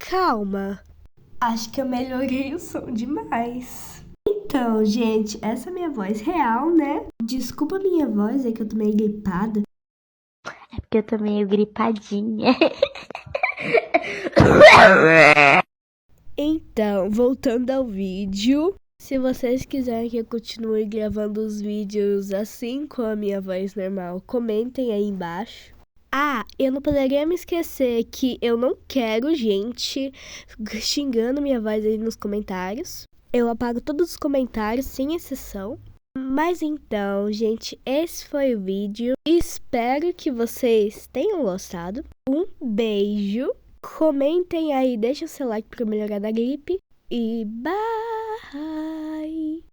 Calma, acho que eu melhorei o som demais. Então, gente, essa é a minha voz real, né? Desculpa a minha voz, é que eu tô meio gripada. É porque eu tô meio gripadinha. Então, voltando ao vídeo, se vocês quiserem que eu continue gravando os vídeos assim com a minha voz normal, comentem aí embaixo. Ah, eu não poderia me esquecer que eu não quero gente xingando minha voz aí nos comentários. Eu apago todos os comentários, sem exceção. Mas então, gente, esse foi o vídeo. Espero que vocês tenham gostado. Um beijo. Comentem aí, deixem o seu like para melhorar da gripe. E bye!